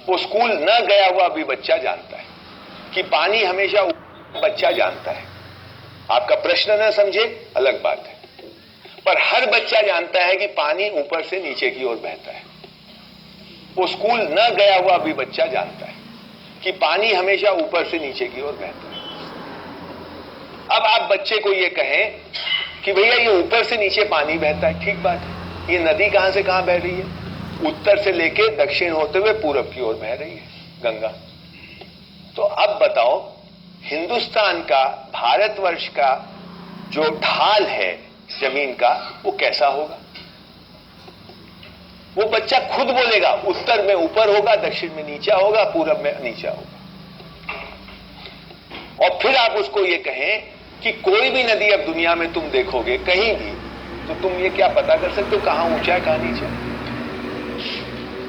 वो स्कूल न गया हुआ भी बच्चा जानता है कि पानी हमेशा बच्चा जानता है। आपका प्रश्न न समझे अलग बात है, पर हर बच्चा जानता है कि पानी ऊपर से नीचे की ओर बहता है। वो स्कूल न गया हुआ भी बच्चा जानता है कि पानी हमेशा ऊपर से नीचे की ओर बहता है। अब आप बच्चे को ये कहें कि भैया ये ऊपर से नीचे पानी बहता है, ठीक बात है। ये नदी कहां से कहां बह रही है? उत्तर से लेके दक्षिण होते हुए पूरब की ओर बह रही है गंगा। तो अब बताओ, हिंदुस्तान का, भारतवर्ष का जो ढाल है जमीन का, वो कैसा होगा? वो बच्चा खुद बोलेगा उत्तर में ऊपर होगा, दक्षिण में नीचा होगा, पूरब में नीचा होगा। और फिर आप उसको ये कहें कि कोई भी नदी अब दुनिया में तुम देखोगे कहीं भी, तो तुम ये क्या पता कर सकते हो कहां ऊंचा है कहां नीचा है?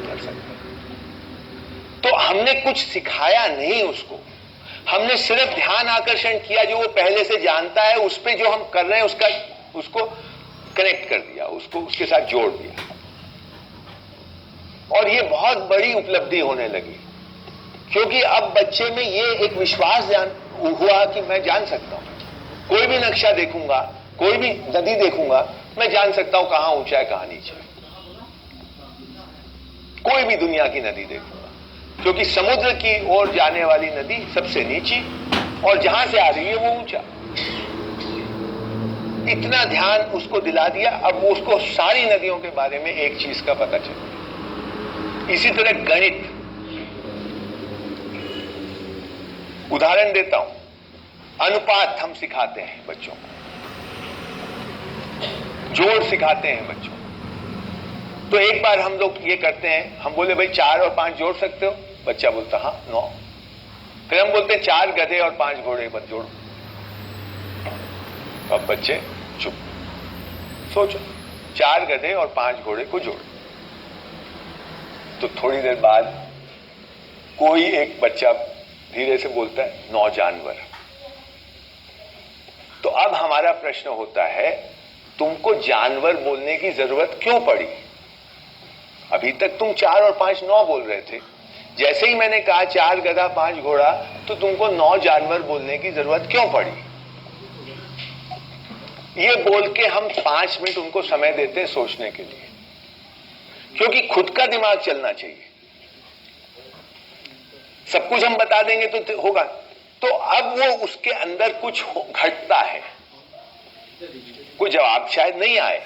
कर सकते। तो हमने कुछ सिखाया नहीं उसको, हमने सिर्फ ध्यान आकर्षण किया जो वो पहले से जानता है, उस पे जो हम कर रहे हैं उसको कनेक्ट कर दिया, उसको उसके साथ जोड़ दिया। और ये बहुत बड़ी उपलब्धि होने लगी, क्योंकि अब बच्चे में ये एक विश्वास हुआ कि मैं जान सकता हूं, कोई भी नक्शा देखूंगा, कोई भी नदी देखूंगा, मैं जान सकता हूं कहां ऊंचा है कहां नीचा है। कोई भी दुनिया की नदी देखूंगा, क्योंकि समुद्र की ओर जाने वाली नदी सबसे नीची और जहां से आ रही है वो ऊंचा। इतना ध्यान उसको दिला दिया, अब वो उसको सारी नदियों के बारे में एक चीज का पता चला। इसी तरह गणित, उदाहरण देता हूं, अनुपात हम सिखाते हैं बच्चों को, जोड़ सिखाते हैं बच्चों को। तो एक बार हम लोग ये करते हैं, हम बोले भाई 4 और 5 जोड़ सकते हो? बच्चा बोलता हाँ 9। फिर हम बोलते हैं 4 गधे और 5 घोड़े पर जोड़ो। अब बच्चे चुप, सोचो 4 गधे और 5 घोड़े को जोड़ो। तो थोड़ी देर बाद कोई एक बच्चा धीरे से बोलता है 9 जानवर। तो अब हमारा प्रश्न होता है, तुमको जानवर बोलने की जरूरत क्यों पड़ी? अभी तक तुम 4 और 5 9 बोल रहे थे। जैसे ही मैंने कहा 4 गधा 5 घोड़ा, तो तुमको 9 जानवर बोलने की जरूरत क्यों पड़ी? ये बोल के हम 5 मिनट उनको समय देते हैं सोचने के लिए, क्योंकि खुद का दिमाग चलना चाहिए। सब कुछ हम बता देंगे तो होगा। तो अब वो उसके अंदर कुछ घटता है, कोई जवाब शायद नहीं आए,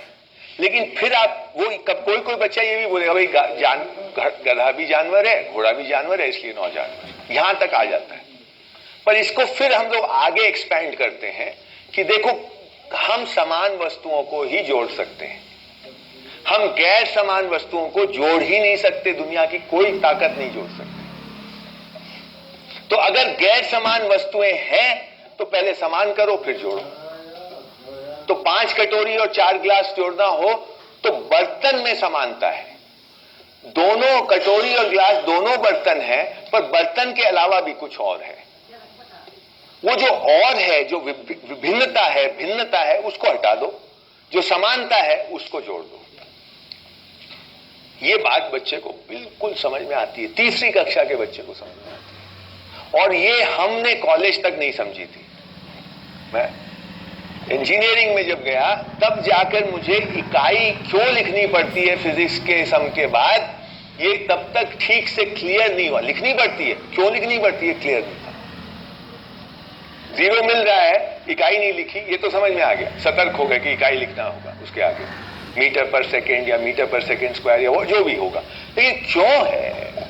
लेकिन फिर आप वो कोई बच्चा ये भी बोलेगा भाई गधा भी जानवर है, घोड़ा भी जानवर है, इसलिए 9 जानवर, यहां तक आ जाता है। पर इसको फिर हम लोग आगे एक्सपैंड करते हैं कि देखो, हम समान वस्तुओं को ही जोड़ सकते हैं, हम गैर समान वस्तुओं को जोड़ ही नहीं सकते। दुनिया की कोई ताकत नहीं जोड़ सकती। तो अगर गैर समान वस्तुएं हैं तो पहले समान करो फिर जोड़ो। तो 5 कटोरी और 4 गिलास जोड़ना हो तो बर्तन में समानता है, दोनों कटोरी और गिलास दोनों बर्तन है, पर बर्तन के अलावा भी कुछ और है। वो जो और है, जो विभिन्नता है, भिन्नता है, उसको हटा दो, जो समानता है उसको जोड़ दो। ये बात बच्चे को बिल्कुल समझ में आती है, तीसरी कक्षा के बच्चे को समझ में आती है। और ये हमने कॉलेज तक नहीं समझी थी। मैं इंजीनियरिंग में जब गया तब जाकर मुझे इकाई क्यों लिखनी पड़ती है फिजिक्स के सम के बाद, ये तब तक ठीक से क्लियर नहीं हुआ। लिखनी पड़ती है, क्यों लिखनी पड़ती है, क्लियर नहीं था। 0 मिल रहा है, इकाई नहीं लिखी, ये तो समझ में आ गया, सतर्क हो गए कि इकाई लिखना होगा, उसके आगे मीटर पर सेकेंड या मीटर पर सेकेंड स्क्वायर या वो जो भी होगा। लेकिन क्यों है,